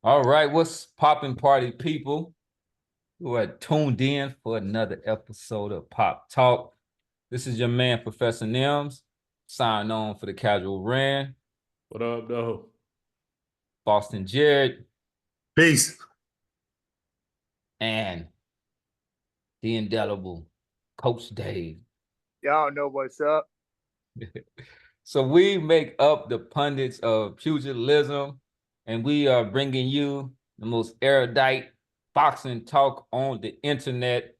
All right, what's poppin' party people who are tuned in for another episode of Pop Talk? This is your man, Professor Nims, signing on for the Casual Rand, What up, though? Boston Jared, Peace. and the indelible Coach Dave. Y'all know what's up. So we make up the pundits of pugilism, and we are bringing you the most erudite boxing talk on the internet.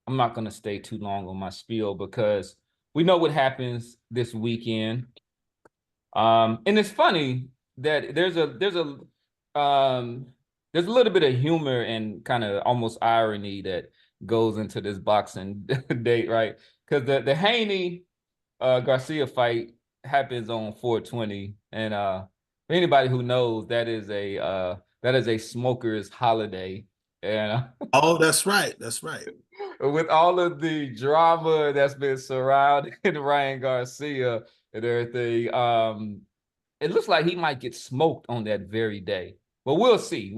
I'm not going to stay too long on my spiel because we know what happens this weekend. And it's funny that there's a little bit of humor and kind of almost irony that goes into this boxing date, right? Because the Haney Garcia fight happens on 420, and for anybody who knows, that is a smoker's holiday, and Oh, that's right. That's right. with all of the drama that's been surrounding Ryan Garcia and everything, it looks like he might get smoked on that very day. But we'll see.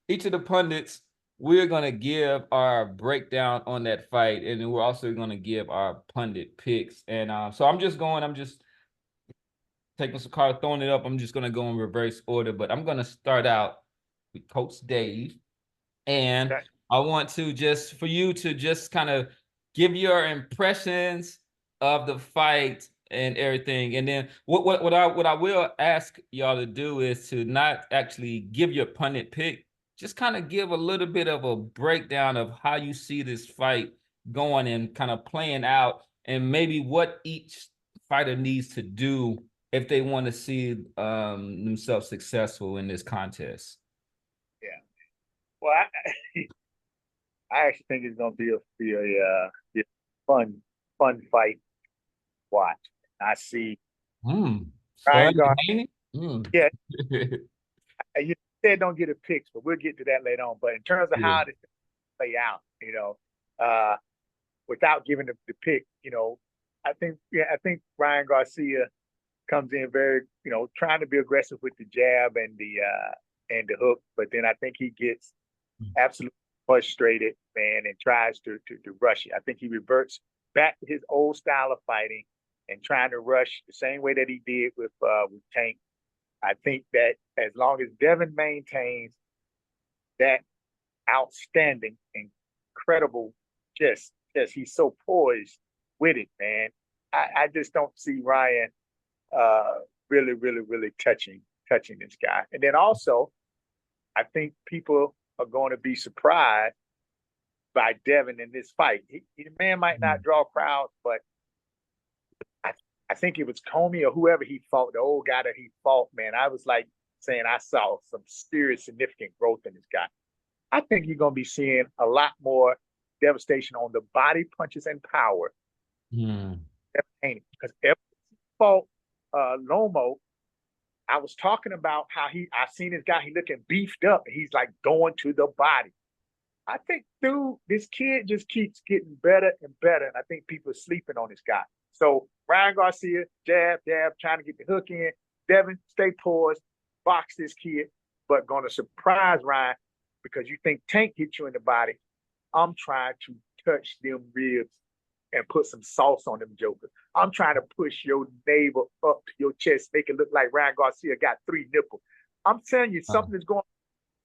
Each of the pundits, we're gonna give our breakdown on that fight, and then we're also gonna give our pundit picks. And so I'm just taking some cards, throwing it up. I'm just gonna go in reverse order, but I'm gonna start out with Coach Dave. And Okay. I want to just for you to just kind of give your impressions of the fight and everything. And then what I will ask y'all to do is to not actually give your pundit pick, just kind of give a little bit of a breakdown of how you see this fight going and kind of playing out, and maybe what each fighter needs to do if they want to see themselves successful in this contest. Yeah. Well, I actually think it's gonna be a fun fight to watch. I see Ryan Garcia. Yeah, you said don't get a picks, but we'll get to that later on. But in terms of how this play out, without giving the pick, I think Ryan Garcia comes in very, trying to be aggressive with the jab and the hook, but then I think he gets absolutely frustrated, man, and tries to rush it. I think he reverts back to his old style of fighting and trying to rush the same way that he did with Tank. I think that as long as Devin maintains that outstanding, incredible, just he's so poised with it, man. I just don't see Ryan really touching this guy. And then also, I think people are going to be surprised by Devin in this fight. The man might not draw crowds, but I think it was Comey or whoever he fought, the old guy that he fought, man. I was like saying I saw some serious, significant growth in this guy. I think you're going to be seeing a lot more devastation on the body punches and power. Because ever since he fought Lomo, I was talking about how I seen this guy, he looking beefed up, and he's like going to the body. I think, dude, this kid just keeps getting better and better, and I think people are sleeping on this guy. So Ryan Garcia, jab, trying to get the hook in. Devin, stay poised, box this kid, but going to surprise Ryan because you think Tank hit you in the body. I'm trying to touch them ribs and put some sauce on them jokers. I'm trying to push your navel up to your chest, make it look like Ryan Garcia got 3 nipples. I'm telling you, something is going on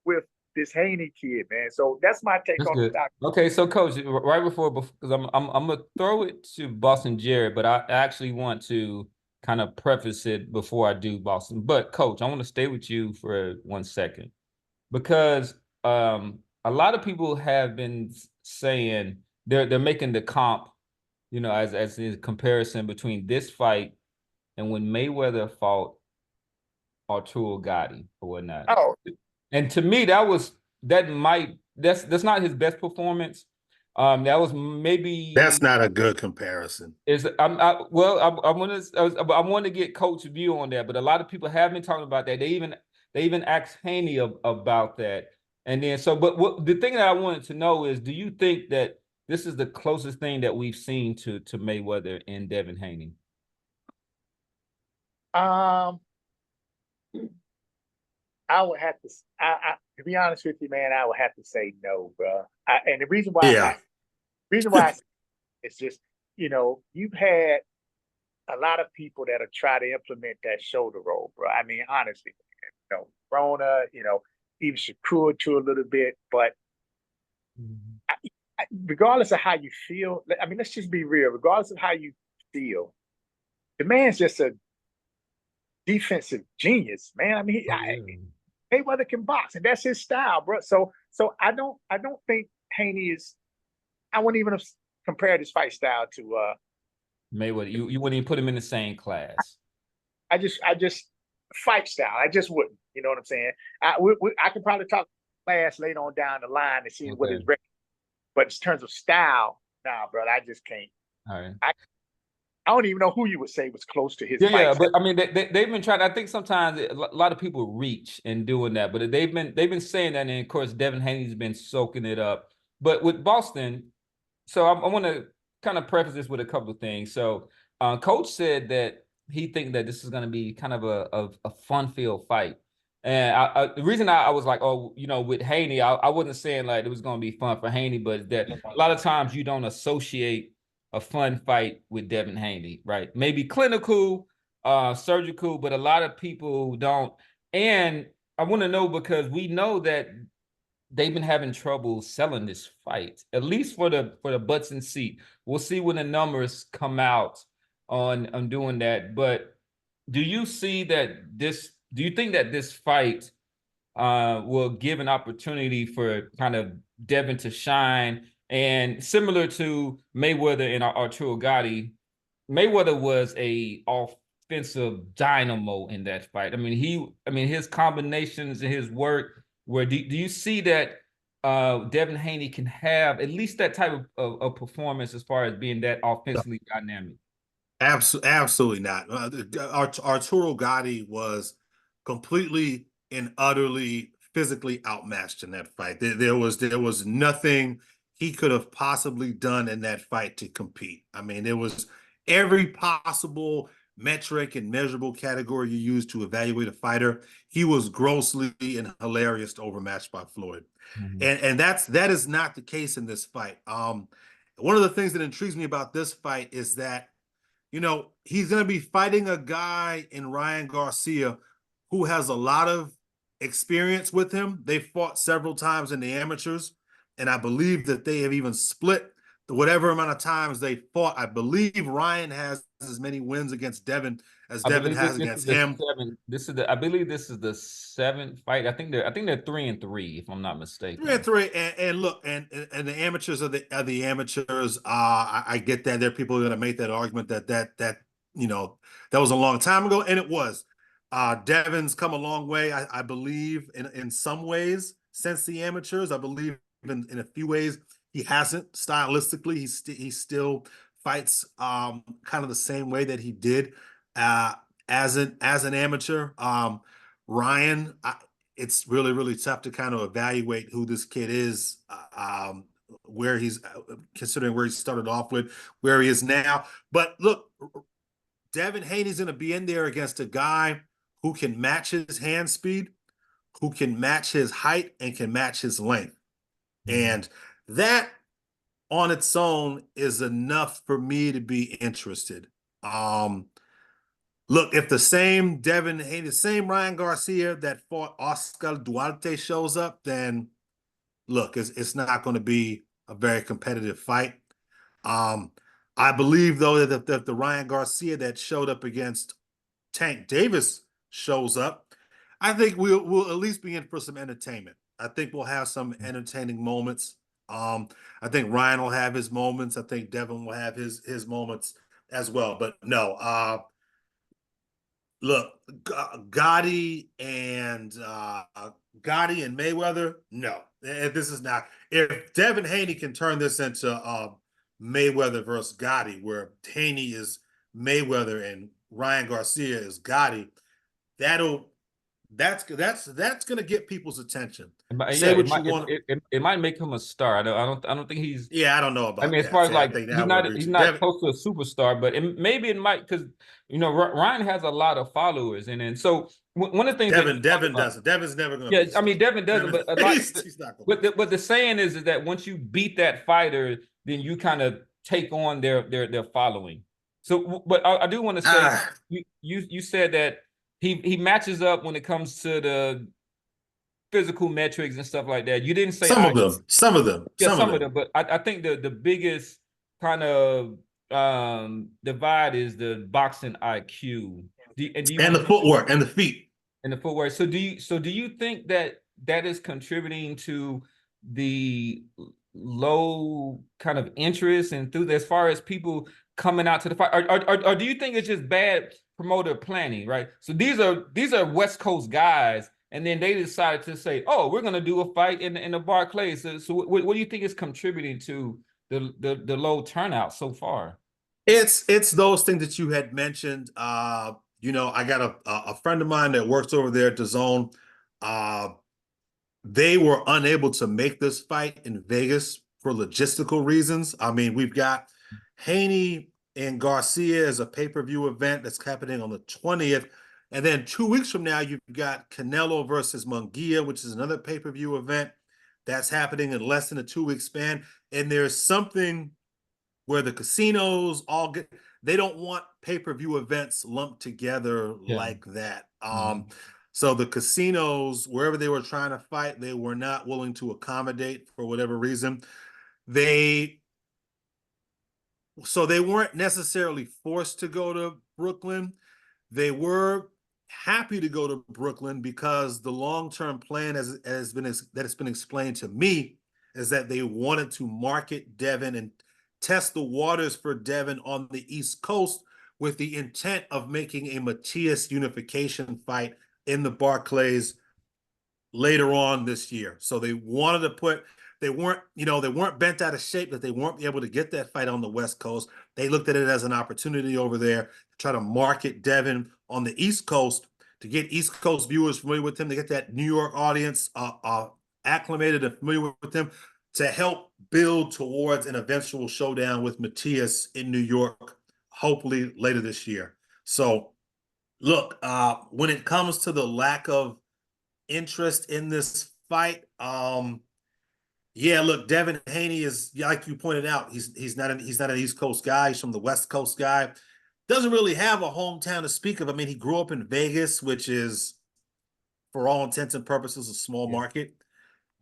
with this Haney kid, man. So that's my take on good. the doctor. Okay, so Coach, right before because I'm gonna throw it to Boston Jared, but I actually want to kind of preface it before I do Boston. But Coach, I want to stay with you for 1 second because a lot of people have been saying they're making the comp, as a comparison between this fight and when Mayweather fought Arturo Gatti or whatnot. Oh, And to me, that's not his best performance. That was maybe That's not a good comparison. I want to get Coach's view on that, but a lot of people have been talking about that. They even asked Haney about that, and then but the thing that I wanted to know is, do you think that this is the closest thing that we've seen to Mayweather and Devin Haney? I I would have to. To be honest with you, man, I would have to say no, bro. And the reason why, Yeah. it's just, you've had a lot of people that have tried to implement that shoulder roll, bro. I mean, honestly, Rona, even Shakur to a little bit, but regardless of how you feel, I mean, let's just be real. Regardless of how you feel, the man's just a defensive genius, man. I mean, Mayweather can box, and that's his style, bro. So I don't think Haney is. I wouldn't even have compared his fight style to Mayweather. You wouldn't even put him in the same class. I just fight style. I just wouldn't. You know what I'm saying? I could probably talk class later on down the line and see what his record. But in terms of style, nah, bro, I just can't. All right. I don't even know who you would say was close to his fight. Yeah, but I mean, they've been trying. I think sometimes a lot of people reach in doing that, but they've been saying that, and of course, Devin Haney's been soaking it up. But with Boston, so I want to kind of preface this with a couple of things. So, Coach said that he think that this is going to be kind of a fun-filled fight. And the reason I was like, oh, with Haney, I wasn't saying like it was going to be fun for Haney, but that a lot of times you don't associate a fun fight with Devin Haney, right? Maybe clinical, surgical, but a lot of people don't. And I want to know because we know that they've been having trouble selling this fight, at least for the butts and seat. We'll see when the numbers come out on doing that. But do you see that do you think that this fight will give an opportunity for kind of Devin to shine? And similar to Mayweather and Arturo Gatti, Mayweather was a offensive dynamo in that fight. I mean, his combinations and his work. Where do you see that Devin Haney can have at least that type of performance as far as being that offensively dynamic? Absolutely not. Arturo Gatti was completely and utterly physically outmatched in that fight. There was nothing he could have possibly done in that fight to compete. I mean, there was every possible metric and measurable category you use to evaluate a fighter. He was grossly and hilarious overmatched by Floyd. And that is not the case in this fight. One of the things that intrigues me about this fight is that he's going to be fighting a guy in Ryan Garcia who has a lot of experience with him. They fought several times in the amateurs, and I believe that they have even split whatever amount of times they fought. I believe Ryan has as many wins against Devin as Devin has against him. I believe this is the seventh fight. I think they're 3-3, if I'm not mistaken. 3-3, and look, and the amateurs are the amateurs. I get that there are people who are going to make that argument that was a long time ago, and it was. Devin's come a long way, I believe, in some ways since the amateurs. I believe in a few ways he hasn't stylistically. He still fights kind of the same way that he did as an amateur. Ryan, it's really, really tough to kind of evaluate who this kid is, where he's considering where he started off with, where he is now. But look, Devin Haney's going to be in there against a guy who can match his hand speed, who can match his height, and can match his length. And that on its own is enough for me to be interested. Look, if the same Devin Haney, the same Ryan Garcia that fought Oscar Duarte shows up, then look, it's not going to be a very competitive fight. I believe, though, that if the Ryan Garcia that showed up against Tank Davis shows up, I think we'll at least be in for some entertainment. I think we'll have some entertaining moments. I think Ryan will have his moments. I think Devin will have his moments as well. But no, look, Gotti and Mayweather, no. This is not. If Devin Haney can turn this into Mayweather versus Gotti, where Haney is Mayweather and Ryan Garcia is Gotti, that'll That's going to get people's attention. Yeah, Say what you want. it might make him a star. I don't think he's. Yeah, I don't know I about mean, as that. far as See, I like think that would reach he's it. not close to a superstar, but maybe it might, because Ryan has a lot of followers, and so one of the things that Devin doesn't. Devin's never going to yeah, be a I star. mean Devin doesn't, Devin, but a lot. he's not going to. But the saying is that once you beat that fighter, then you kind of take on their following. So, but I do want to say you said that he matches up when it comes to the physical metrics and stuff like that. You didn't say some of them. yeah, some of them, but I think the biggest kind of divide is the boxing IQ. And the footwork and the feet. And the footwork. So do you think that is contributing to the low kind of interest and through as far as people coming out to the fight, or do you think it's just bad promoter planning, right? So these are West Coast guys, and then they decided to say, oh, we're going to do a fight in the Barclays. So what do you think is contributing to the low turnout so far? It's those things that you had mentioned. I got a friend of mine that works over there at DAZN. They were unable to make this fight in Vegas for logistical reasons. I mean, we've got Haney and Garcia as a pay-per-view event that's happening on the 20th. And then 2 weeks from now, you've got Canelo versus Munguia, which is another pay-per-view event that's happening in less than a 2-week span. And there's something where the casinos they don't want pay-per-view events lumped together like that. So the casinos, wherever they were trying to fight, they were not willing to accommodate for whatever reason. So they weren't necessarily forced to go to Brooklyn. They were happy to go to Brooklyn because the long-term plan has been explained to me is that they wanted to market Devin and test the waters for Devin on the East Coast with the intent of making a Matias unification fight in the Barclays later on this year. So they wanted to they weren't bent out of shape that they weren't able to get that fight on the West Coast. They looked at it as an opportunity over there to try to market Devin on the East Coast, to get East Coast viewers familiar with him, to get that New York audience acclimated and familiar with him, to help build towards an eventual showdown with Matias in New York, hopefully later this year. So look, when it comes to the lack of interest in this fight, look, Devin Haney is, like you pointed out, he's not an East Coast guy. He's from the West Coast guy. Doesn't really have a hometown to speak of. I mean, he grew up in Vegas, which is, for all intents and purposes, a small market.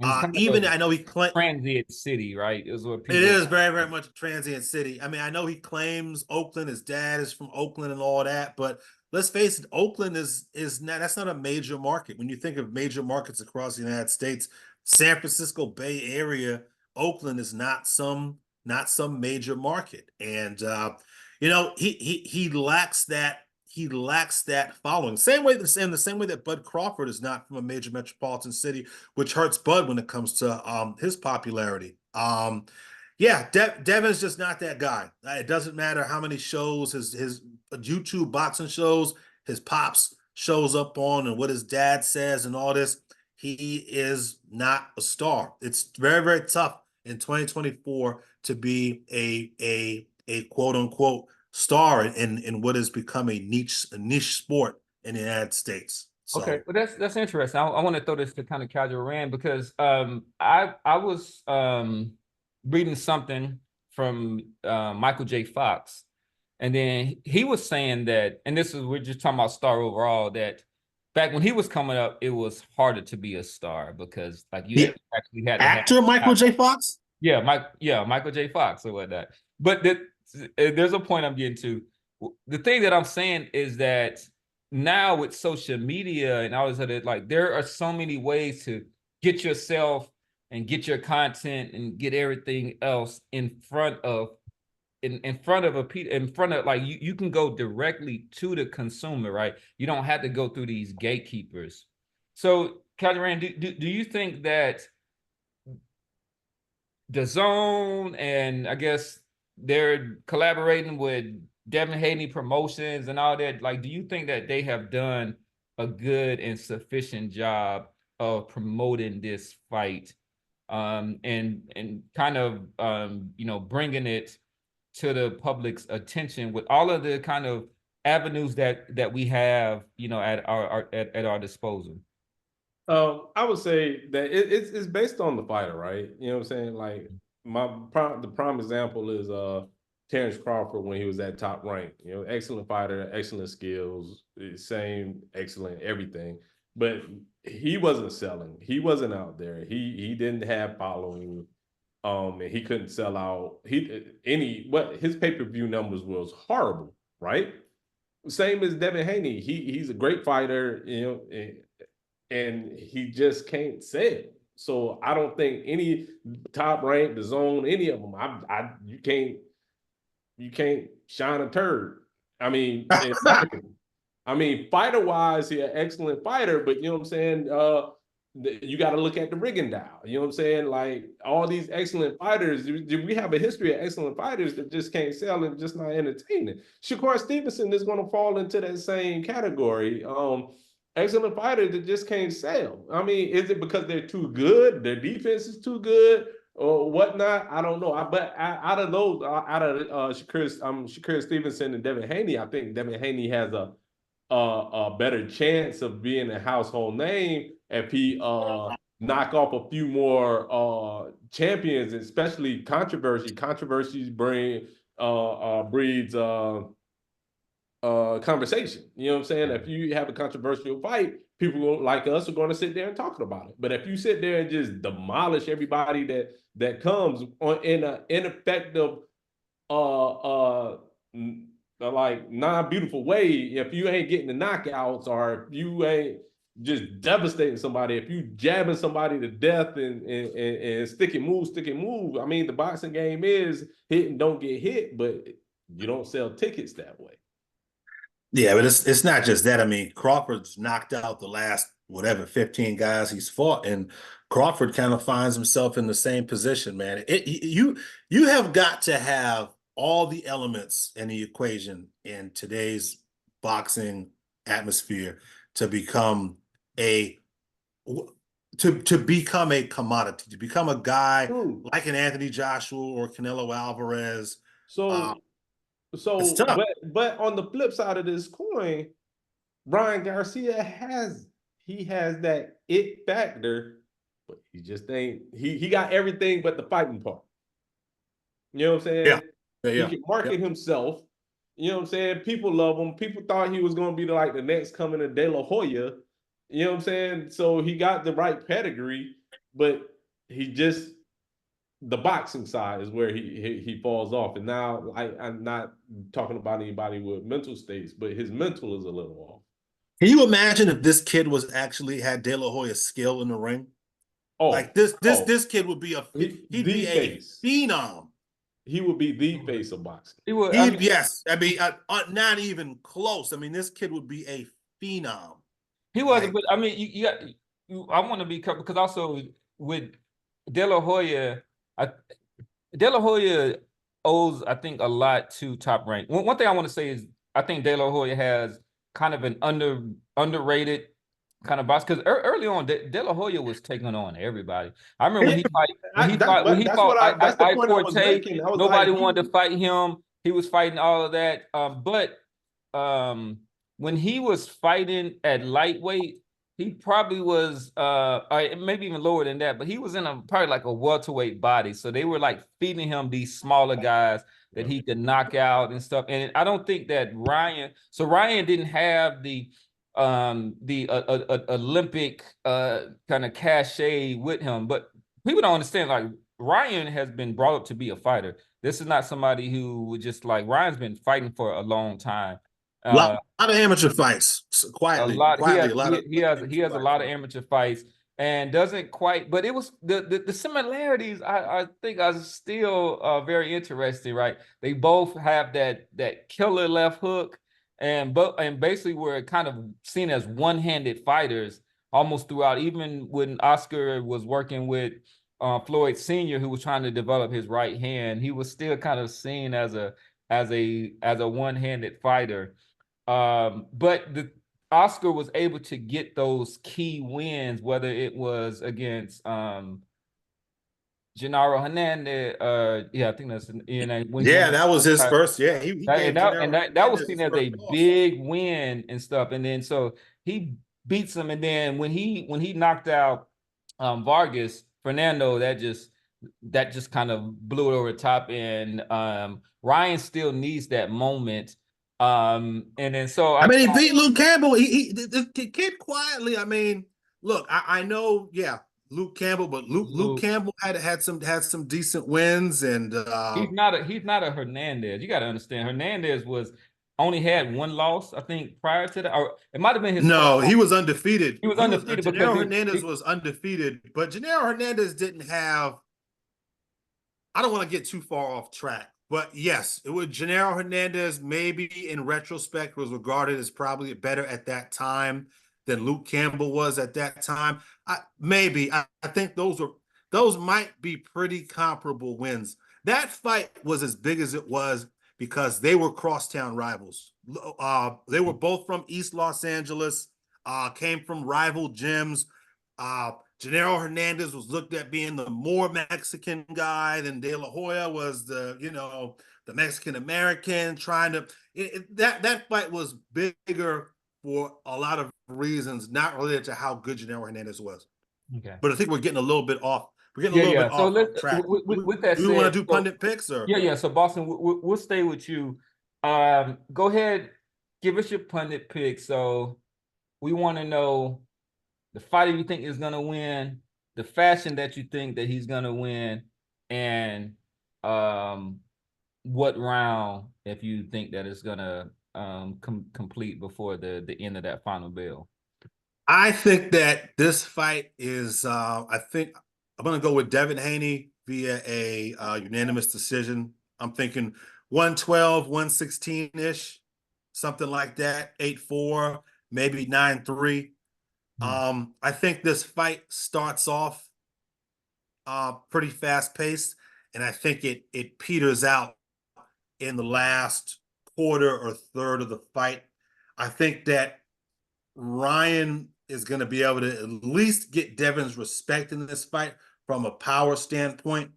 I know he claims transient city, right? It is very, very much a transient city. I mean, I know he claims Oakland. His dad is from Oakland and all that, but let's face it, Oakland is that's not a major market. When you think of major markets across the United States, San Francisco Bay Area, Oakland is not some major market, and he lacks that. He lacks that following. Same way that Bud Crawford is not from a major metropolitan city, which hurts Bud when it comes to his popularity. Devin's just not that guy. It doesn't matter how many shows his YouTube boxing shows, his pops shows up on, and what his dad says and all this. He is not a star. It's very, very tough in 2024 to be a quote unquote star in what has become a niche sport in the United States. So. Okay, well that's interesting. I want to throw this to kind of casual Rand because I was reading something from Michael J. Fox, and then he was saying that, and we're just talking about star overall, that back when he was coming up, it was harder to be a star because like you actually had actor Michael J. Fox. Yeah, Michael J. Fox or whatnot. But there's a point I'm getting to. The thing that I'm saying is that now with social media and all this other, like there are so many ways to get yourself and get your content and get everything else in front of like you can go directly to the consumer, right? You don't have to go through these gatekeepers. So, Calderon, do you think that DAZN and I guess they're collaborating with Devin Haney Promotions and all that, like, do you think that they have done a good and sufficient job of promoting this fight, and kind of bringing it to the public's attention with all of the kind of avenues that we have at our disposal? I would say that it's based on the fighter, right? You know what I'm saying? Like the prime example is Terrence Crawford when he was at Top Rank. You know, excellent fighter, excellent skills, same excellent everything. But he wasn't selling. He wasn't out there. He didn't have following. And he couldn't sell out. His pay-per-view numbers was horrible, right? Same as Devin Haney. He's a great fighter, you know, and he just can't sell. So I don't think any Top Rank, the Zone, any of them, you can't shine a turd. I mean, fighter wise, he's an excellent fighter, but you know what I'm saying? You got to look at the rigging dial. You know what I'm saying? Like all these excellent fighters, we have a history of excellent fighters that just can't sell and just not entertaining. Shakur Stevenson is going to fall into that same category. Excellent fighters that just can't sell. I mean, is it because they're too good? Their defense is too good or whatnot? I don't know. But out of Shakur Stevenson and Devin Haney, I think Devin Haney has a better chance of being a household name if he knock off a few more champions, especially controversy. Controversies breeds conversation. You know what I'm saying? If you have a controversial fight, people like us are going to sit there and talk about it. But if you sit there and just demolish everybody that comes in an ineffective like non-beautiful way, if you ain't getting the knockouts or if you ain't just devastating somebody, if you jabbing somebody to death and stick and move. I mean, the boxing game is hit and don't get hit, but you don't sell tickets that way. Yeah, but it's not just that. I mean, Crawford's knocked out the last 15 guys he's fought, and Crawford kind of finds himself in the same position, man. You have got to have all the elements in the equation in today's boxing atmosphere to become a commodity, to become a guy like an Anthony Joshua or Canelo Alvarez. But on the flip side of this coin, Ryan Garcia has that it factor, but he just ain't he got everything but the fighting part. You know what I'm saying? Yeah. He can market himself. You know what I'm saying? People love him. People thought he was going to be like the next coming of De La Hoya. You know what I'm saying? So he got the right pedigree, but the boxing side is where he falls off. And now I'm not talking about anybody with mental states, but his mental is a little off. Can you imagine if this kid was actually had De La Hoya's skill in the ring? Like this kid would be he'd be a phenom. He would be the face of boxing. He would. Not even close. I mean, this kid would be a phenom. He wasn't, but I mean, I want to be careful because also with De La Hoya, De La Hoya owes, I think, a lot to Top Rank. One thing I want to say is I think De La Hoya has kind of an underrated kind of box because early on De La Hoya was taking on everybody. I remember when he fought Forte, nobody wanted to fight him. He was fighting all of that, but when he was fighting at lightweight, he probably was maybe even lower than that, but he was in probably like a welterweight body. So they were like feeding him these smaller guys that he could knock out and stuff. And I don't think that Ryan didn't have the Olympic kind of cachet with him. But people don't understand, like Ryan has been brought up to be a fighter. This is not somebody who would just like Ryan's been fighting for a long time. A lot of amateur fights, quietly. He has a lot of amateur fights and doesn't quite. But it was the similarities. I think are still very interesting. Right, they both have that killer left hook, and basically were kind of seen as one-handed fighters almost throughout. Even when Oscar was working with Floyd Sr., who was trying to develop his right hand, he was still kind of seen as a one-handed fighter. But Oscar was able to get those key wins, whether it was against Gennaro Hernandez. Yeah, I think that's when he Yeah, won. that was his first. Yeah, he gave And Gennaro that was Hernandez seen his as first a loss. big win and stuff. And then so he beats him, and then when he knocked out Vargas, Fernando, that just kind of blew it over the top. And Ryan still needs that moment. And then so I mean, he beat Luke Campbell. The kid quietly. I mean, look, I know, yeah, Luke Campbell, but Luke Campbell had some decent wins, and he's not a Hernandez. You got to understand, Hernandez was only had one loss, I think, prior to that, or it might have been his no, first. he was undefeated. He was undefeated because Gennaro Hernandez was undefeated, but Gennaro Hernandez didn't have. I don't want to get too far off track, but yes, it was Gennaro Hernandez. Maybe in retrospect, was regarded as probably better at that time than Luke Campbell was at that time. I think those might be pretty comparable wins. That fight was as big as it was because they were crosstown rivals. They were both from East Los Angeles, came from rival gyms. Gennaro Hernandez was looked at being the more Mexican guy than De La Hoya was the Mexican American trying to that fight was bigger for a lot of reasons, not related to how good Gennaro Hernandez was. Okay. But I think we're getting a little bit off. We're getting a little bit off track. With that do we want to do pundit picks or? Yeah. So Boston, we'll stay with you. Go ahead, give us your pundit pick. So we want to know the fighter you think is going to win, the fashion that you think that he's going to win, and what round if you think that it's going to complete before the end of that final bell. I think that this fight is, I think I'm going to go with Devin Haney via a unanimous decision. I'm thinking 112, 116-ish, something like that, 8-4, maybe 9-3. I think this fight starts off pretty fast-paced, and I think it peters out in the last quarter or third of the fight. I think that Ryan is going to be able to at least get Devin's respect in this fight from a power standpoint.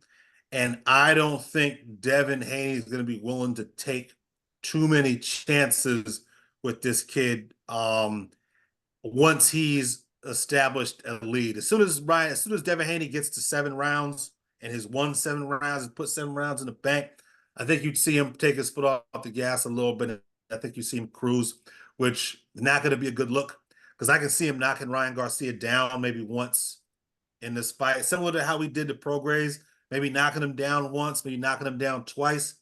And I don't think Devin Haney is going to be willing to take too many chances with this kid once he's established a lead. As soon as Devin Haney gets to 7 rounds and has won 7 rounds and put 7 rounds in the bank, I think you'd see him take his foot off the gas a little bit. I think you see him cruise, which is not going to be a good look because I can see him knocking Ryan Garcia down maybe once in this fight, similar to how we did the Prograis, maybe knocking him down once, maybe knocking him down twice.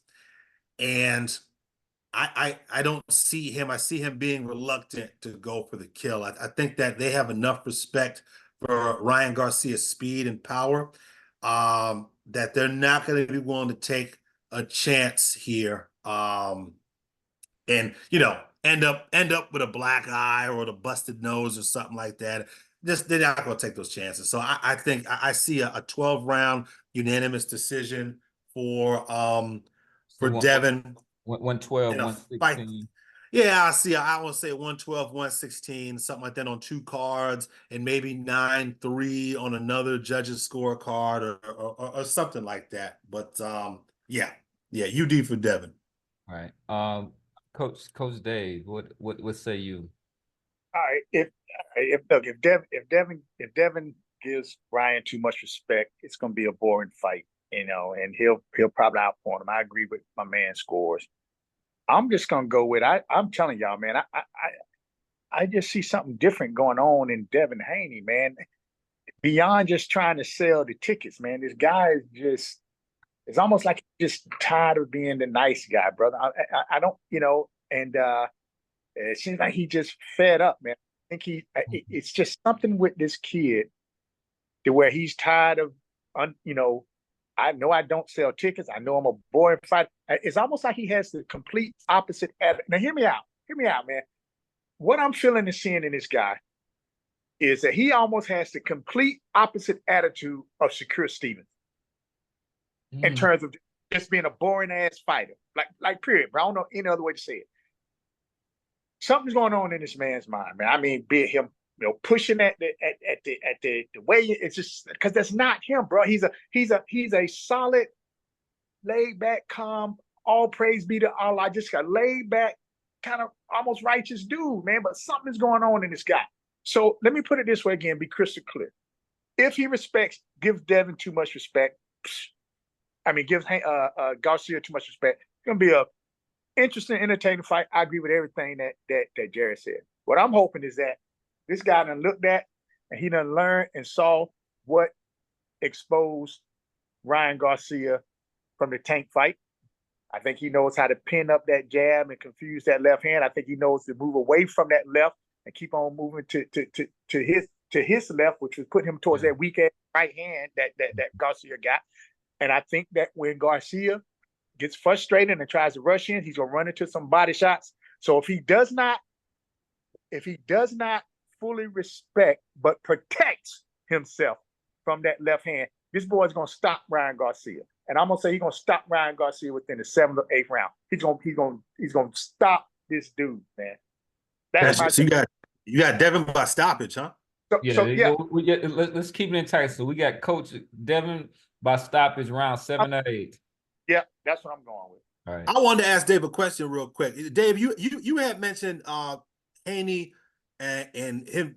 And I don't see him. I see him being reluctant to go for the kill. I think that they have enough respect for Ryan Garcia's speed and power that they're not going to be willing to take a chance here. And end up with a black eye or a busted nose or something like that. Just they're not going to take those chances. So I think I see a 12-round unanimous decision for Devin. 112, 116. Yeah, I want to say 112, 116, something like that on 2 cards, and maybe 9-3 on another judge's scorecard or something like that. But yeah, UD for Devin. All right. Coach Dave, what say you? All right, if Devin gives Ryan too much respect, it's going to be a boring fight, and he'll probably outpoint him. I agree with my man scores. I'm just gonna go with I'm telling y'all, man. I just see something different going on in Devin Haney, man. Beyond just trying to sell the tickets, man. This guy is just. It's almost like he's just tired of being the nice guy, brother. I don't, and it seems like he just fed up, man. I think it's just something with this kid to where he's tired of, I know I don't sell tickets. I know I'm a boring fighter. It's almost like he has the complete opposite attitude. Now, hear me out, man. What I'm feeling and seeing in this guy is that he almost has the complete opposite attitude of Shakur Stevens. In terms of just being a boring ass fighter, like period. But I don't know any other way to say it. something's going on in this man's mind, man. I mean, be it him, pushing at the way it's just because that's not him, bro. He's a solid, laid back, calm, all praise be to Allah. Just got laid back, kind of almost righteous dude, man. But something's going on in this guy. So let me put it this way again, be crystal clear. If he gives Devin too much respect, gives Garcia too much respect, it's gonna be a interesting, entertaining fight. I agree with everything that Jared said. What I'm hoping is that this guy done looked at and he done learned and saw what exposed Ryan Garcia from the Tank fight. I think he knows how to pin up that jab and confuse that left hand. I think he knows to move away from that left and keep on moving to his left, which was put him towards that weak ass right hand that Garcia got. And I think that when Garcia gets frustrated and tries to rush in, he's gonna run into some body shots. So if he does not fully respect but protects himself from that left hand, this boy's gonna stop Ryan Garcia. And I'm gonna say he's gonna stop Ryan Garcia within the 7th or 8th round. He's gonna stop this dude, man. So you got Devin by stoppage, huh? Let's keep it in tight. So we got Coach Devin by stoppage round 7 or 8. Yeah, that's what I'm going with. All right. I wanted to ask Dave a question real quick. Dave, you had mentioned Haney and him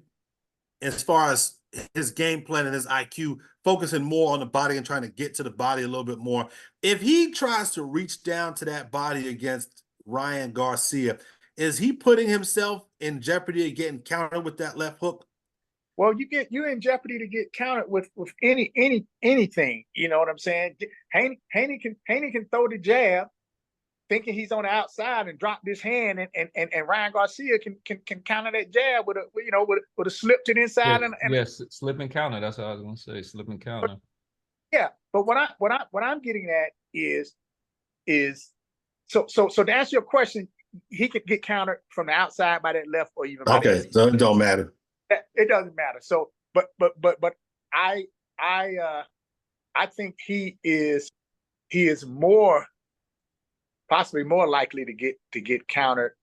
as far as his game plan and his IQ, focusing more on the body and trying to get to the body a little bit more. If he tries to reach down to that body against Ryan Garcia, is he putting himself in jeopardy of getting countered with that left hook? Well, you're in jeopardy to get countered with anything. You know what I'm saying? Haney can throw the jab, thinking he's on the outside, and drop this hand, and Ryan Garcia can counter that jab with a slip to the inside. Yes, slip and counter. That's what I was gonna say. Slip and counter. Yeah, but what I'm getting at is so to answer your question, he could get countered from the outside by that left or even by okay, so it don't matter. It doesn't matter. So, but I think he is possibly more likely to get countered,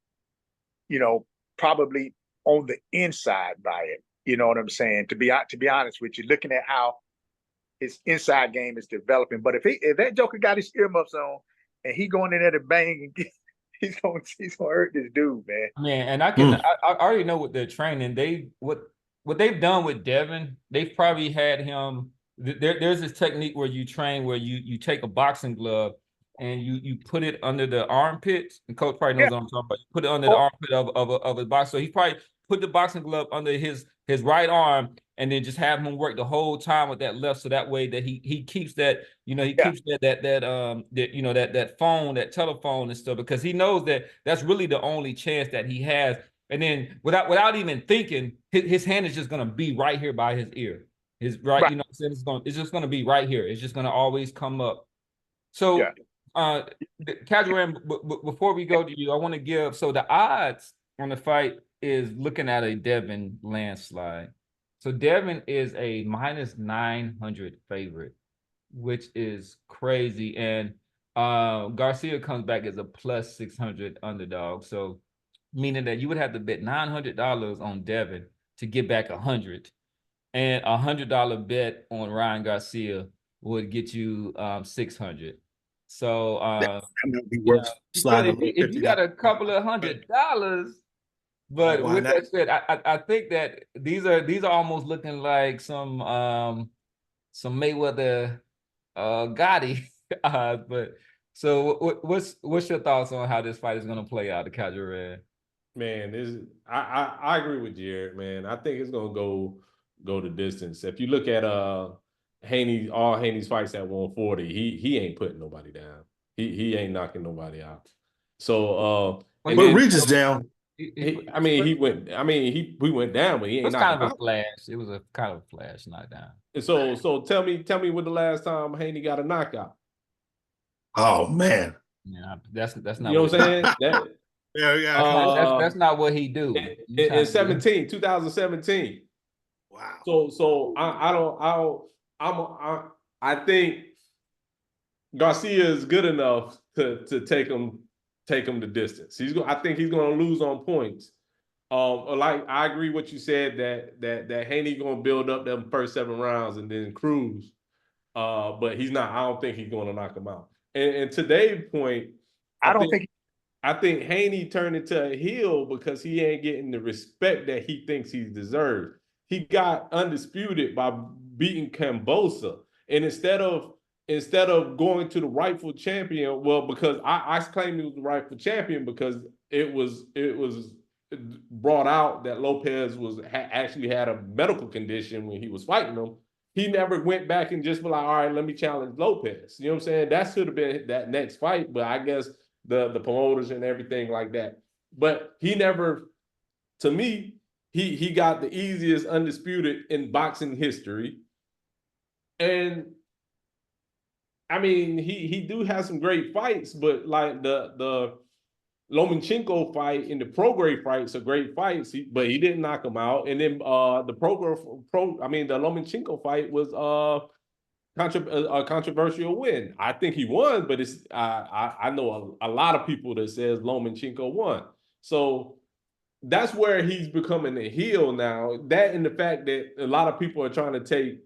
probably on the inside by it. You know what I'm saying? To be honest with you, looking at how his inside game is developing. But if that Joker got his earmuffs on and he going in there to bang and he's gonna hurt this dude, man. Man, and I already know what they're training. What they've done with Devin, they've probably had him. There's this technique where you train where you take a boxing glove and you put it under the armpits. And Coach probably knows what I'm talking about. You put it under the armpit of a boxer. So he probably put the boxing glove under his right arm and then just have him work the whole time with that left, so that way that he keeps that, keeps that phone, that telephone and stuff, because he knows that that's really the only chance that he has. And then without even thinking, his hand is just gonna be right here by his ear. His right. You know what I'm saying? It's just gonna be right here. It's just gonna always come up. So Casual, before we go to you, I want to give, so the odds on the fight is looking at a Devin landslide. So Devin is a -900 favorite, which is crazy. And Garcia comes back as a +600 underdog. So meaning that you would have to bet $900 on Devin to get back 100. And $100 bet on Ryan Garcia would get you 600. So that might be worth sliding. If you got a couple of $100, but with that said, I think that these are almost looking like some Mayweather Gotti. But so what's your thoughts on how this fight is going to play out, the Casual Red? Man, I agree with Jared, man. I think it's gonna go the distance. If you look at all Haney's fights at 140, he ain't putting nobody down. He ain't knocking nobody out. So but Regis down. We went down, but he ain't. It was kind of a flash. It was a kind of a flash knockdown. So tell me when the last time Haney got a knockout? Oh man, yeah, that's not. You know what I'm saying? That's not what he do. In 2017. Wow. So I think Garcia is good enough to take him take him the distance. I think he's going to lose on points. Like I agree with what you said that Haney going to build up them first 7 rounds and then cruise. But he's not. I don't think he's going to knock him out. And to Dave's point, I think Haney turned into a heel because he ain't getting the respect that he thinks he deserves. He got undisputed by beating Kambosa, and instead of going to the rightful champion, well, because I claim he was the rightful champion because it was brought out that Lopez actually had a medical condition when he was fighting him. He never went back and just be like, all right, let me challenge Lopez. You know what I'm saying? That should have been that next fight, but I guess the promoters and everything like that. But he never, to me, he got the easiest undisputed in boxing history. And I mean, he do have some great fights, but like the Lomachenko fight and the Prograis fights are great fights, but he didn't knock him out. And then the Lomachenko fight was a controversial win. I think he won, but it's I know a lot of people that says Lomachenko won. So that's where he's becoming a heel now. That and the fact that a lot of people are trying to take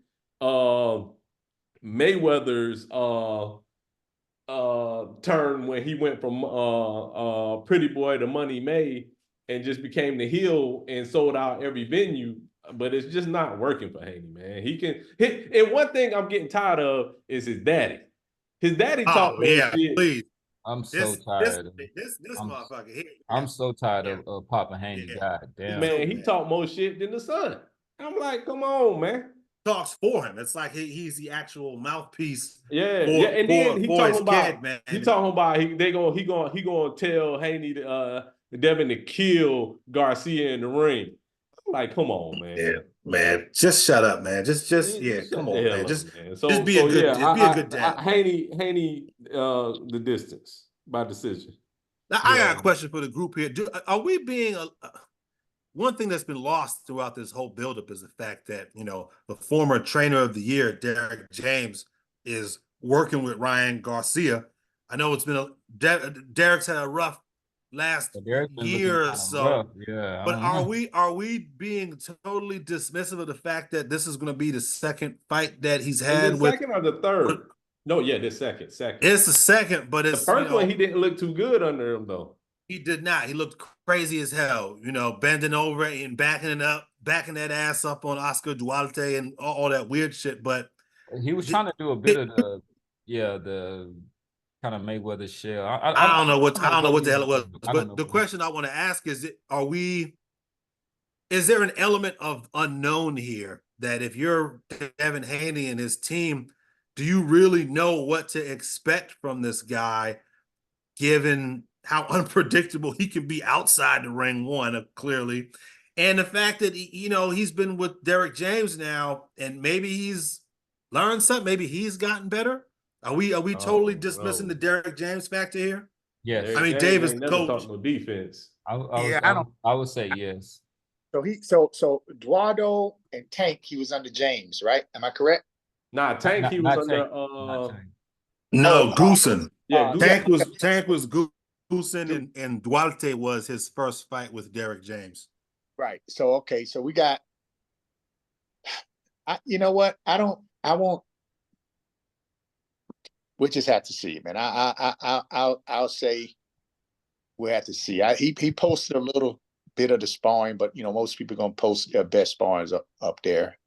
Mayweather's turn when he went from Pretty Boy to Money May and just became the heel and sold out every venue. But it's just not working for Haney, man. He can hit. And one thing I'm getting tired of is his daddy. His daddy talked yeah, shit. please. I'm so tired. This motherfucker here. I'm so tired of Papa Haney. God damn. Man, he talked more shit than the son. I'm like, come on, man. Talks for him. It's like he's the actual mouthpiece. And then he talking about, man. he talking about he gonna tell Haney Devin to kill Garcia in the ring. I'm like, come on, man. Yeah, man. Just shut up, man. Just come on, man. Just be a good dad. Haney, the distance by decision. Now, I got a question for the group here. Are we being one thing that's been lost throughout this whole buildup is the fact that, the former trainer of the year, Derek James, is working with Ryan Garcia. I know it's been Derek's had a rough last year or so. Rough. Yeah. But are we being totally dismissive of the fact that this is going to be the second fight that he's had with second or the third? No, yeah, the second. It's the second, but it's the first one. He didn't look too good under him though. He did not. He looked crazy as hell, bending over and backing that ass up on Oscar Duarte and all that weird shit. But he was trying to do a bit of the kind of Mayweather shell. I don't know what the hell it was. But the question I want to ask is, is there an element of unknown here that if you're Devin Haney and his team, do you really know what to expect from this guy, given how unpredictable he can be outside the ring, clearly, and the fact that he's been with Derek James now, and maybe he's learned something, maybe he's gotten better. Are we totally dismissing the Derek James factor here? Yes. I mean, Davis coach. No defense. I would say yes. So Eduardo and Tank, he was under James, right? Am I correct? Nah, Tank, he was under no, Goosen. Yeah, Tank was Goosen, and Duarte was his first fight with Derek James. Right. So so we got you know what? We'll just have to see, man. I'll say we'll have to see. He posted a little bit of the sparring, but most people are gonna post their best sparrings up there.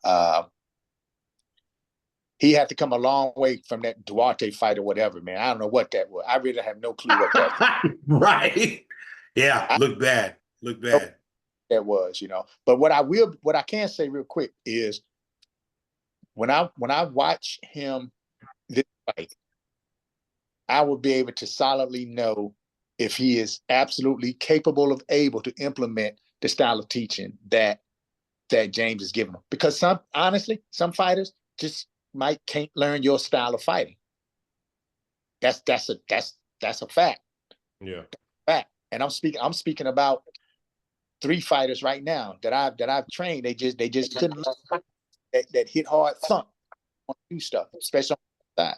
He had to come a long way from that Duarte fight or whatever, man. I don't know what that was. I really have no clue what that was. Right. Yeah, look bad. That was, But what I can say real quick is when I watch him this fight, I will be able to solidly know if he is absolutely capable of able to implement the style of teaching that James is giving him. Because some fighters just can't learn your style of fighting. That's a fact. Yeah. Fact. And I'm speaking about 3 fighters right now that I've trained. They just couldn't that hit hard thump on do stuff, especially on the side.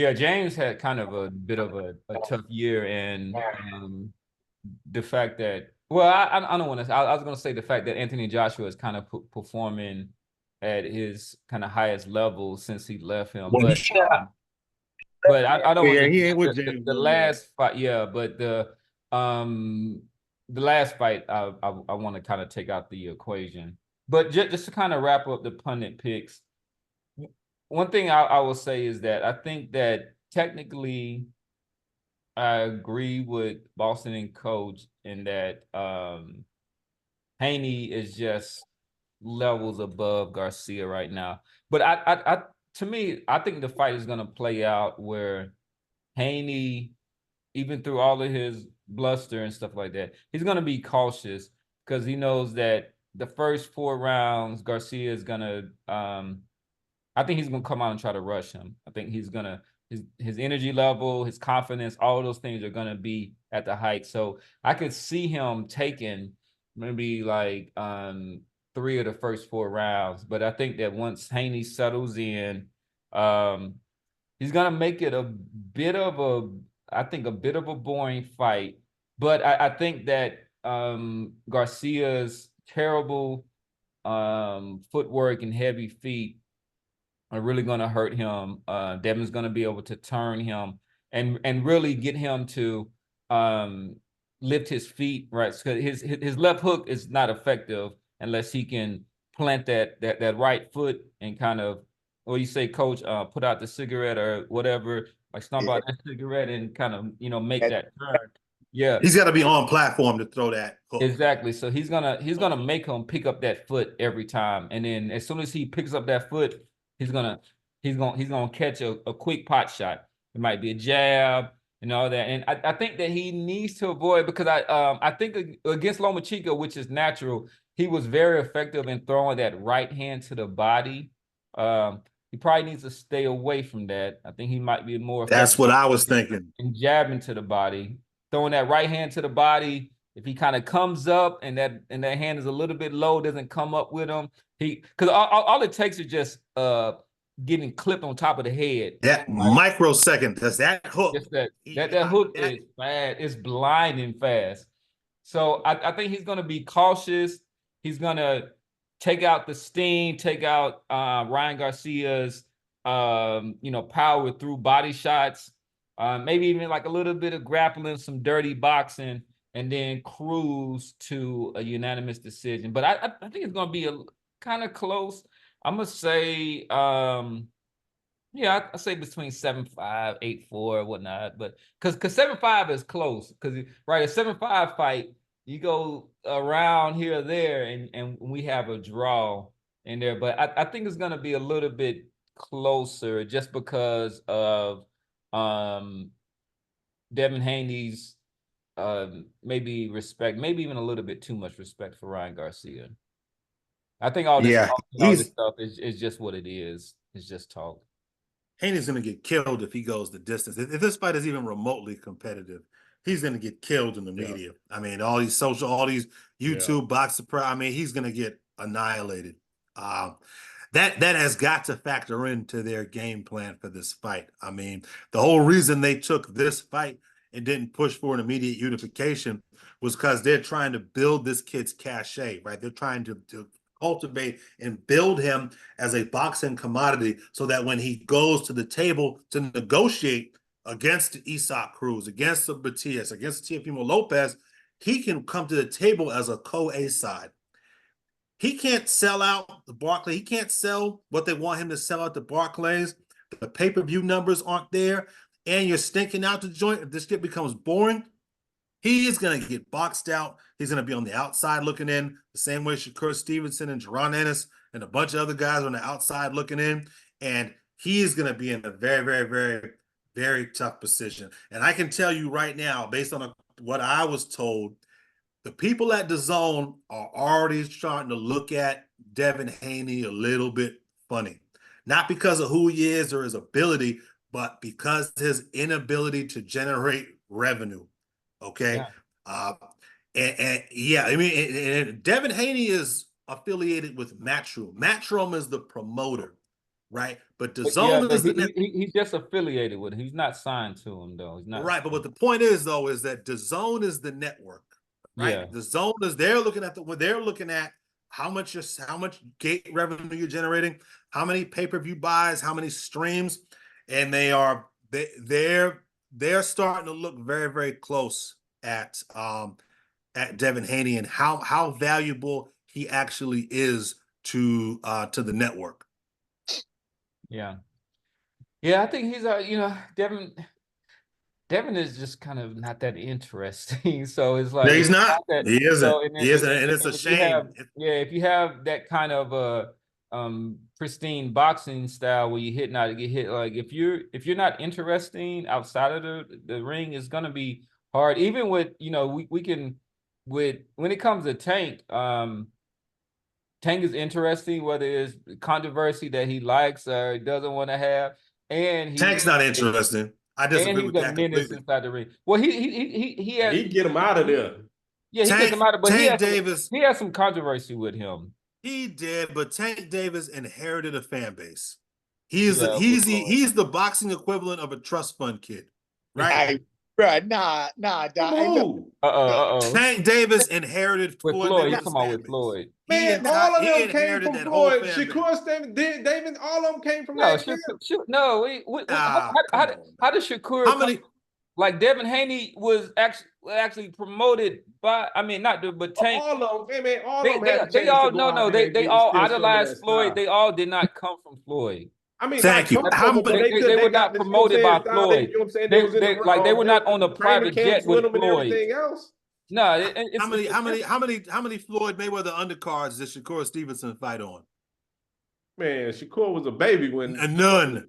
Yeah, James had kind of a bit of a tough year, and the fact that, well, I don't want to. I was going to say the fact that Anthony Joshua is kind of performing at his kind of highest level since he left him, Well, but I don't want yeah, to. he ain't with James. The last fight, yeah, but the last fight, I want to kind of take out the equation. But just to kind of wrap up the pundit picks, one thing I will say is that I think that technically I agree with Boston and Coach in that Haney is just levels above Garcia right now. But to me, I think the fight is going to play out where Haney, even through all of his bluster and stuff like that, he's going to be cautious because he knows that the first 4 rounds, Garcia is going to, I think he's going to come out and try to rush him. I think he's going to, his energy level, his confidence, all those things are going to be at the height. So I could see him taking maybe like 3 of the first 4 rounds. But I think that once Haney settles in, he's going to make it a bit of a boring fight. But I think that Garcia's terrible footwork and heavy feet are really going to hurt him. Devin's going to be able to turn him and really get him to lift his feet, right? So his left hook is not effective unless he can plant that right foot and kind of, what you say, Coach, put out the cigarette or whatever, like stomp out that cigarette and kind of, make that turn. Yeah. He's got to be on platform to throw that hook. Exactly. So he's gonna make him pick up that foot every time. And then as soon as he picks up that foot, he's gonna catch a quick pot shot. It might be a jab and all that. And I think that he needs to avoid, because I think against Lomachenko, which is natural, he was very effective in throwing that right hand to the body. He probably needs to stay away from that. I think he might be more effective. That's what I was thinking. And jabbing to the body, throwing that right hand to the body. If he kind of comes up and that hand is a little bit low, doesn't come up with him, because all it takes is just getting clipped on top of the head. That microsecond, does that hook? Just that hook is bad. It's blinding fast. So I think he's going to be cautious. He's going to take out the steam, take out Ryan Garcia's power through body shots, maybe even like a little bit of grappling, some dirty boxing, and then cruise to a unanimous decision. But I think it's going to be a kind of close. I'm going to say, I say between 7-5, 8-4, whatnot. But because 7-5 is close. Because, right, a 7-5 fight, you go around here or there, and we have a draw in there. But I think it's going to be a little bit closer just because of Devin Haney's maybe respect, maybe even a little bit too much respect for Ryan Garcia. I think all this stuff is just what it is. It's just talk. Haney's going to get killed if he goes the distance. If this fight is even remotely competitive, he's going to get killed in the media. I mean, all these YouTube boxer, I mean, he's going to get annihilated. That has got to factor into their game plan for this fight. I mean, the whole reason they took this fight and didn't push for an immediate unification was because they're trying to build this kid's cachet, right? They're trying to cultivate and build him as a boxing commodity so that when he goes to the table to negotiate against Isaac Cruz, against the Batias, against Teofimo Lopez, he can come to the table as a co-A side. He can't sell out the Barclays. He can't sell what they want him to sell out the Barclays. The pay-per-view numbers aren't there, and you're stinking out the joint. If this shit becomes boring, he is going to get boxed out. He's going to be on the outside looking in, the same way Shakur Stevenson and Jaron Ennis and a bunch of other guys on the outside looking in. And he is going to be in a very, very, very, very tough position. And I can tell you right now, based on what I was told, the people at DAZN are already starting to look at Devin Haney a little bit funny. Not because of who he is or his ability, but because his inability to generate revenue. Okay. Yeah. I mean, Devin Haney is affiliated with Matchroom. Matchroom is the promoter. right? But the But zone yeah, is the network. he's just affiliated with him. He's not signed to him though. He's not Right, but what the point is though is that the zone is the network, right? Yeah. The zone is they're looking at how much gate revenue you're generating, how many pay-per-view buys, how many streams, and they're starting to look very, very close at Devin Haney and how valuable he actually is to the network. Yeah. Yeah, I think he's Devin is just kind of not that interesting. So it's like No, he's not. that, He isn't. so He isn't, and it's a if you have, shame. if you have that kind of pristine boxing style where you get hit, like if you're not interesting outside of the ring, it's gonna be hard. Even with we can when it comes to Tank, Tank is interesting, whether it's controversy that he likes or doesn't want to have, and Tank's not interesting. I disagree with that menace completely. inside the ring. Well, he has, He get him out of there. yeah, he gets him out of, but Tank Davis, he has some controversy with him. he did, but Tank Davis inherited a fan base. He's Yeah, he's the boxing equivalent of a trust fund kid, right? Hey, bro, nah, Doc. Hey, look, Tank Davis inherited with Floyd Floyd. He's Mayweather's talking about fan with base. Floyd. Man, all of them came inherited from that whole Floyd. fan base. Shakur, David, all of them came from No, that camp. no. How did Shakur? How many? Like Devin Haney was actually promoted by, I mean, not the, but Tank. All of them, man, all of them had the They chance all to go out there and they get all still some of that idolized Floyd. style. They all did not come from Floyd. I mean, Thank you. How They were not promoted by Floyd. You know what I'm saying? They were not on a private jet with them and Floyd. everything else. No, How many Floyd Mayweather undercards did Shakur Stevenson fight on? Man, Shakur was a baby when None.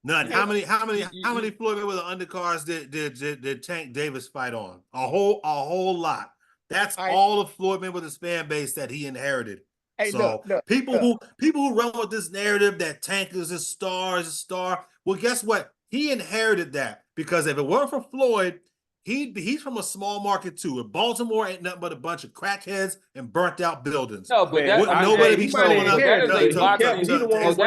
Yeah. How many Floyd Mayweather undercards did Tank Davis fight on? A whole lot. That's all of Floyd Mayweather's fan base that he inherited. hey, So look, people who run with this narrative that Tank is a star. Well, guess what? He inherited that because if it weren't for Floyd, he's from a small market too. And Baltimore ain't nothing but a bunch of crackheads and burnt out buildings. No, but nobody be showing up. That is a boxing. That is a was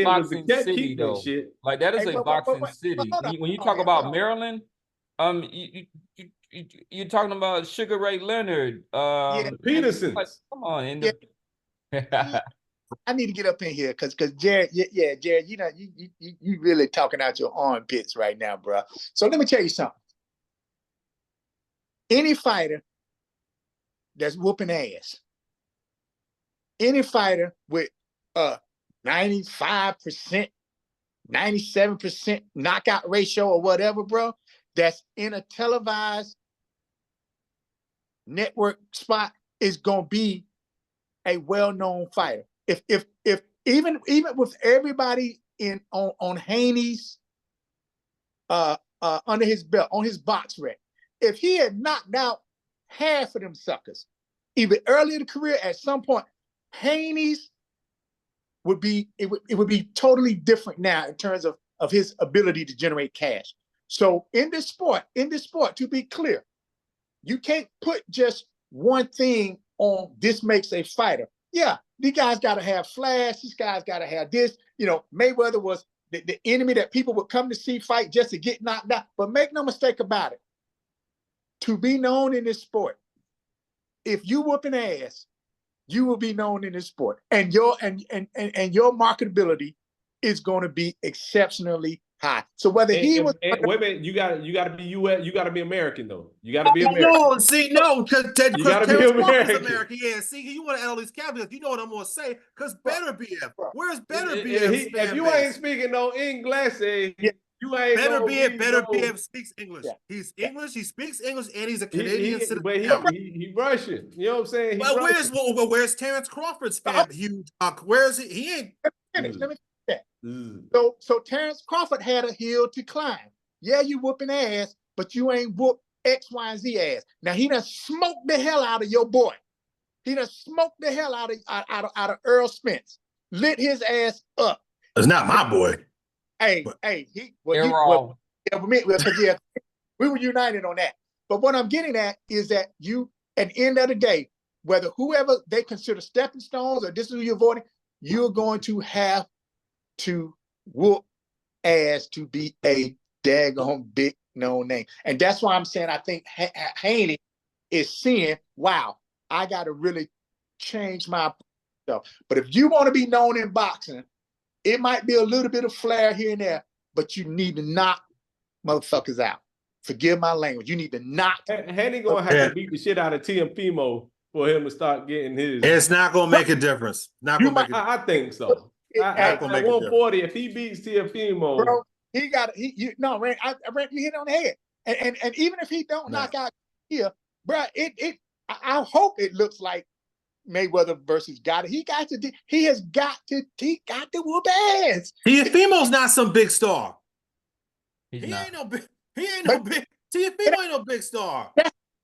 boxing kept city, keeping though. shit. Like that is Hey, a boxing city. When you talk about Maryland, you're talking about Sugar Ray Leonard, The Petersons. like, come on, I need to get up in here because Jared, Jared, you really talking out your armpits right now, bro. So let me tell you something. Any fighter that's whooping ass, any fighter with 95%, 97% knockout ratio or whatever, bro, that's in a televised network spot is gonna be a well-known fighter. If even with everybody on Haney's under his belt, on his box rec, if he had knocked out half of them suckers, even early in the career, at some point, Haney's would be totally different now in terms of his ability to generate cash. So in this sport, to be clear, you can't put just one thing on this makes a fighter. Yeah, these guys got to have flash. These guys got to have this. Mayweather was the enemy that people would come to see fight just to get knocked out. But make no mistake about it. To be known in this sport, if you whooping ass, you will be known in this sport, and your marketability is going to be exceptionally high. So whether wait a minute, you got to be U.S. You got to be American though. You got to be American. No, because you got to be American. Yeah, see, you want to add all these caveats. You know what I'm going to say? Because Better BF, where's Better BF? If you ain't speaking no English, you ain't Better BF speaks English. Yeah. He's English. He speaks English, and he's a Canadian citizen. But he Russian. You know what I'm saying? Where's Terrence Crawford's fan? Huge. Where is he? He ain't. Let me that. So Terrence Crawford had a hill to climb. Yeah, you whooping ass, but you ain't whoop X, Y, and Z ass. Now he done smoked the hell out of your boy. He done smoked the hell out of Earl Spence. Lit his ass up. It's not my boy. We were united on that. But what I'm getting at is that you, at the end of the day, whether whoever they consider stepping stones or this is who you're avoiding, you're going to have to whoop ass to be a daggone big known name. And that's why I'm saying I think Haney is seeing, wow, I got to really change my stuff. But if you want to be known in boxing, it might be a little bit of flair here and there, but you need to knock motherfuckers out. Forgive my language. You need to knock. Haney gonna have to beat the shit out of Teofimo for him to start getting his. It's not gonna make a difference. Not gonna make I think so. At 140, if he beats Teofimo, bro, he got you hit on the head. And even if he don't knock out here, bro, I hope it looks like Mayweather versus Gotti. He has got to whoop ass. Teofimo's not some big star. He ain't no big. Teofimo ain't no big star.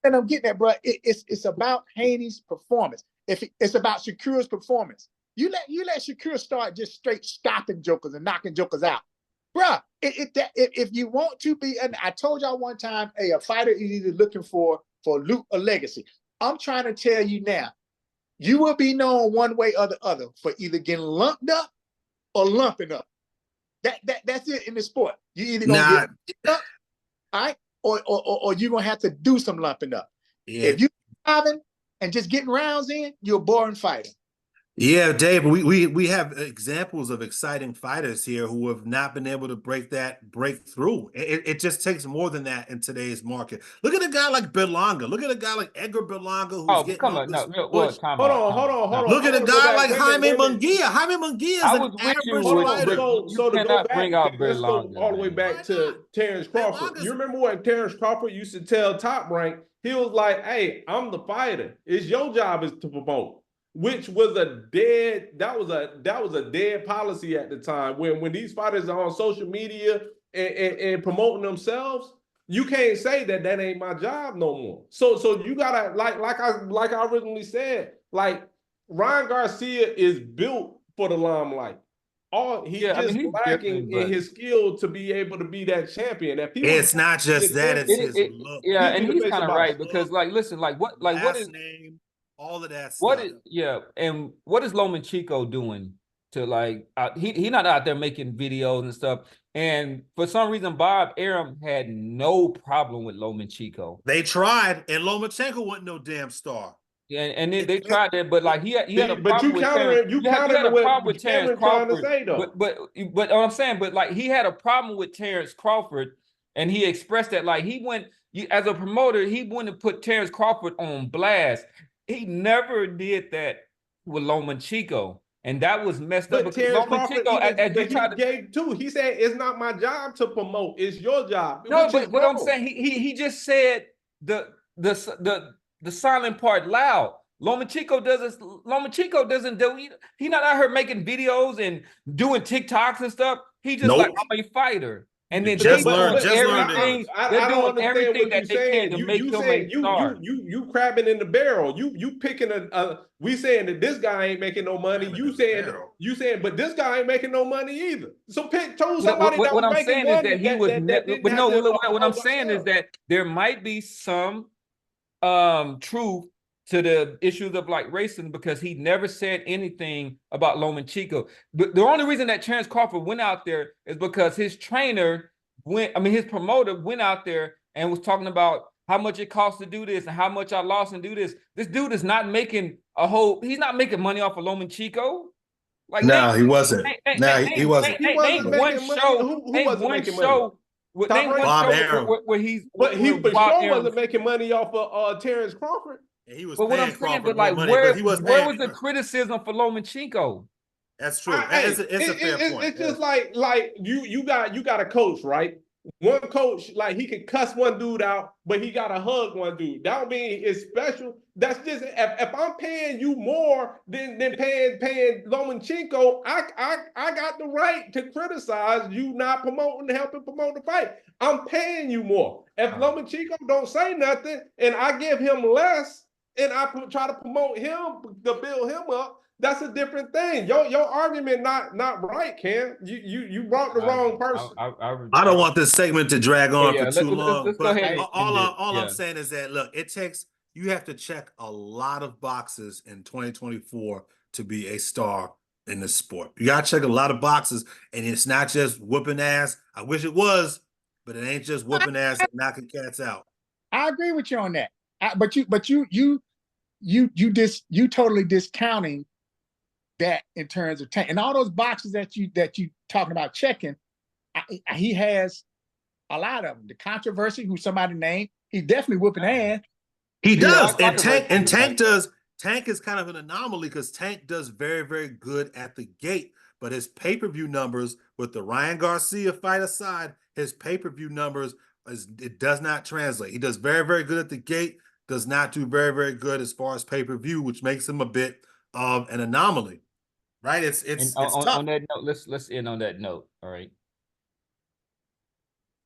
And I'm getting that, bro. It's about Haney's performance. It's about Shakur's performance. You let Shakur start just straight stopping jokers and knocking jokers out, bro. If you want to be, and I told y'all one time, a fighter is either looking for loot or legacy. I'm trying to tell you now, you will be known one way or the other for either getting lumped up or lumping up. That's it in the sport. You either gonna get up, all right, or you're gonna have to do some lumping up. Yeah. If you're driving and just getting rounds in, you're a boring fighter. Yeah, Dave, we have examples of exciting fighters here who have not been able to break through. It just takes more than that in today's market. Look at a guy like Berlanga. Look at a guy like Edgar Berlanga who's getting come on. Hold on. Look at a guy like Jaime Munguia. Jaime Munguia is an average fighter. So to go back, let's go all the way back to Terrence Crawford. You remember when Terrence Crawford used to tell Top Rank, he was like, hey, I'm the fighter. It's your job is to promote. Which was a dead policy at the time. When these fighters are on social media and promoting themselves, you can't say that ain't my job no more. So you gotta like I originally said, like Ryan Garcia is built for the limelight. He's lacking in his skill to be able to be that champion. It's not just that; it's his look. Yeah, and he's kind of right because, like, listen, what is name? All of that stuff. And what is Lomachenko doing to like he not out there making videos and stuff. And for some reason, Bob Arum had no problem with Lomachenko. They tried, and Lomachenko wasn't no damn star. Yeah, and they tried that, but like he had a problem but you with Terrence Crawford. But what I'm saying, but like he had a problem with Terrence Crawford, and he expressed that like as a promoter, he wouldn't put Terrence Crawford on blast. He never did that with Lomachenko, and that was messed up. But Terrence Crawford gave too. He said, "It's not my job to promote; it's your job." No, but what I'm saying, he just said the silent part loud. Lomachenko doesn't do. He's not out here making videos and doing TikToks and stup. He just like, I'm a fighter. And then they're doing everything that they can to make him a star. You crabbing in the barrel. You picking we saying that this guy ain't making no money. You saying, but this guy ain't making no money either. So choose somebody that was making money. What I'm saying is that there might be some truth to the issues of like racing because he never said anything about Lomachenko. But the only reason that Terrence Crawford went out there is because his his promoter went out there and was talking about how much it costs to do this and how much I lost and do this. This dude is not making he's not making money off of Lomachenko. Like he wasn't. He wasn't. He wasn't making money. Who wasn't making money? Bob Arum. But he for sure wasn't making money off of Terrence Crawford. And he was but what I'm saying, but like, where was the criticism for Lomachenko? That's true. It's a fair point. It's just like you got a coach, right? One coach, like he can cuss one dude out, but he gotta hug one dude. That don't mean it's special. That's just if I'm paying you more than paying Lomachenko, I got the right to criticize you not helping promote the fight. I'm paying you more. If Lomachenko don't say nothing and I give him less and I try to promote him to build him up, that's a different thing. Your argument not right, Ken. You brought the wrong person. I don't want this segment to drag on for too long. Let's go ahead. All I'm saying is that look, you have to check a lot of boxes in 2024 to be a star in this sport. You gotta check a lot of boxes, and it's not just whooping ass. I wish it was, but it ain't just whooping ass and knocking cats out. I agree with you on that. But you totally discounting that in terms of Tank and all those boxes that you talking about checking. He has a lot of them. The controversy, who somebody named, he's definitely whooping ass. He does, Yeah, and Tank does. Tank is kind of an anomaly because Tank does very, very good at the gate, but his pay-per-view numbers, with the Ryan Garcia fight aside, his pay-per-view numbers it does not translate. He does very, very good at the gate, does not do very, very good as far as pay-per-view, which makes him a bit of an anomaly. Right? It's tough. On that note, let's end on that note. All right.